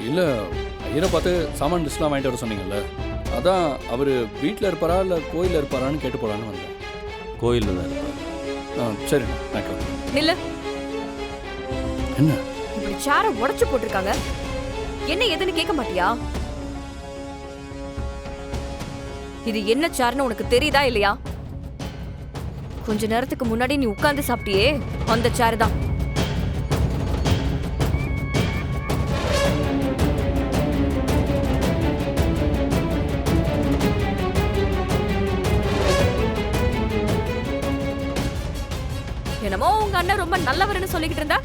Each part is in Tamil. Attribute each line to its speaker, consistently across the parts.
Speaker 1: இல்லை ஐயரை பார்த்து சாமான் லிஸ்ட்லாம் வாங்கிட்டு வர சொன்னீங்கல்ல, அதான் அவர் வீட்டில் இருப்பாரா இல்லை கோயிலில் இருப்பாரான்னு கேட்டு போகலான்னு வந்தேன்.
Speaker 2: கோயிலில் தான் இருப்பார்.
Speaker 1: சரி நான் கேட்குறேன்.
Speaker 3: நில்லு.
Speaker 1: என்ன
Speaker 3: இப்படி சேரை உடைச்சு போட்டிருக்காங்க, என்ன எதுன்னு கேட்க மாட்டியா? இது என்ன சேர்னு உனக்கு தெரியுதா இல்லையா? கொஞ்ச நேரத்துக்கு முன்னாடி நீ உட்கார்ந்து சாப்பிட்டியே அந்த சேர் தான். என்னமோ உங்க அண்ணன் ரொம்ப நல்லவர்னு சொல்லிக்கிட்டு இருந்தா,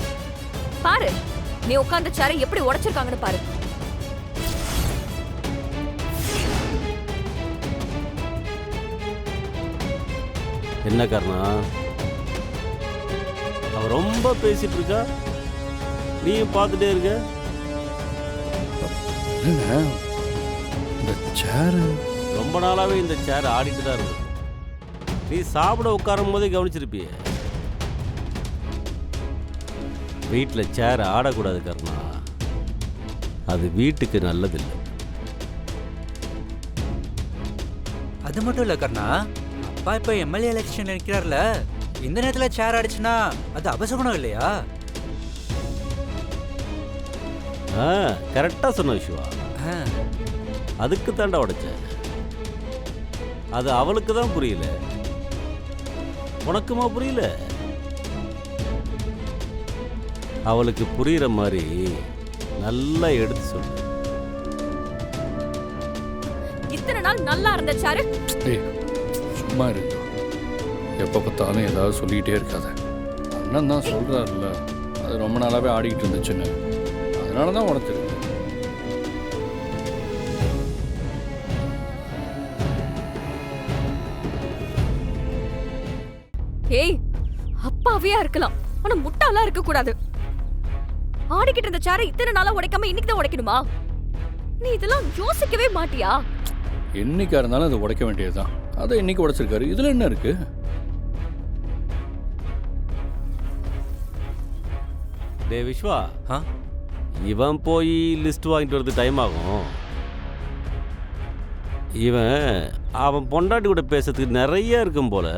Speaker 3: பாரு நீ உட்கார்ந்த சேரை எப்படி உடைச்சிருக்காங்கன்னு பாரு.
Speaker 2: என்ன காரணம்? அவ ரொம்ப பேசிட்டு இருக்கா, நீயும் பார்த்துட்டே இருக்க.
Speaker 1: என்னங்க இந்த சேரு?
Speaker 2: ரொம்ப நாளாவே இந்த சேர் ஆடிட்டு தான் இருக்கு. நீ சாப்பிட உட்காரும் போதே கவனிச்சிருப்பிய. வீட்டில் சேர் ஆடக்கூடாது கர்ணா, அது வீட்டுக்கு நல்லதில்லை.
Speaker 4: அது மட்டும் இல்லை கர்ணா, அப்பா இப்போ எம்எல்ஏ எலெக்ஷன் நிற்கிறார்ல, இந்த நேரத்தில் சேர் ஆடிச்சுன்னா அது அபசகுணம் இல்லையா?
Speaker 2: கரெக்டாக சொன்ன விஷ்வா. அதுக்கு தாண்டா உடைச்சேன். அது அவளுக்கு தான் புரியல, உனக்குமா புரியல? அவளுக்கு புரியுற மாதிரி நல்லா எடுத்து சொல்லு.
Speaker 3: இத்தனை நாள் நல்லா இருந்த சேரு.
Speaker 1: சும்மா இருக்கு, எப்போ பார்த்தாலும் ஏதாவது சொல்லிக்கிட்டே இருக்காத. அண்ணன் தான் சொல்கிறாருல்ல, அது ரொம்ப நாளாகவே ஆடிக்கிட்டு இருந்துச்சுன்னு, அதனால தான் உடச்சிருக்கு.
Speaker 3: ஏய், அப்பாவியா இருக்கலாம், ஆனா முட்டாளா இருக்க கூடாது. ஆடிக்கிட்டு இருந்த சேரை இத்தனை நாளா உடைக்காம இன்னைக்கு தான் உடைக்கணுமா? நீ இதெல்லாம் யோசிக்கவே மாட்டியா?
Speaker 1: என்னைக்கா இருந்தாலும் அதை உடைக்க வேண்டியதுதான். அதை இன்னைக்கு உடைச்சிருக்காரு, இதுல என்ன இருக்கு?
Speaker 2: டே விஸ்வா, இவன் போய் லிஸ்ட் வாங்கிட்டு வரது டைம் ஆகும். அவன் பொண்டாட்டி கூட பேசுறதுக்கு நிறைய இருக்கும் போல.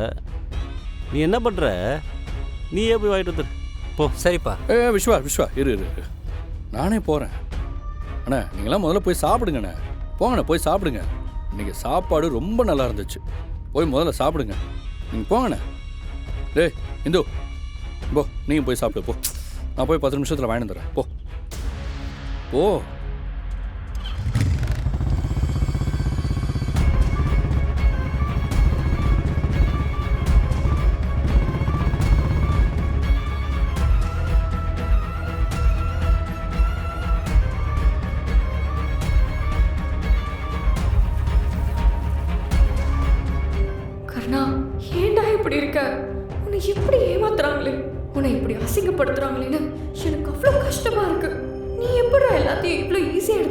Speaker 2: நீ என்ன பண்ற? நீயே போய் வாங்கிட்டு வந்துரு போ.
Speaker 4: சரிப்பா.
Speaker 1: விஸ்வா விஸ்வா இரு இரு இரு, நானே போகிறேன். அண்ணா நீங்களாம் முதல்ல போய் சாப்பிடுங்கண்ணே. போங்கண்ணே போய் சாப்பிடுங்க. இன்னைக்கு சாப்பாடு ரொம்ப நல்லா இருந்துச்சு. போய் முதல்ல சாப்பிடுங்க. நீங்கள் போங்கண்ணே. டேய் இந்து போ, நீங்கள் போய் சாப்பிடு போ. நான் போய் 10 நிமிஷத்தில் வாங்கிட்டு வந்துடுறேன். போ போ.
Speaker 3: கர்ணா, ஏன்டா இப்படி இருக்க? உன்னை எப்படி ஏமாத்துறாங்களே, உன்னை இப்படி அசிங்கப்படுத்துறாங்களேன்னு எனக்கு அவ்வளோ கஷ்டமா இருக்கு. நீ எப்படா எல்லாத்தையும் இவ்வளோ ஈஸியாக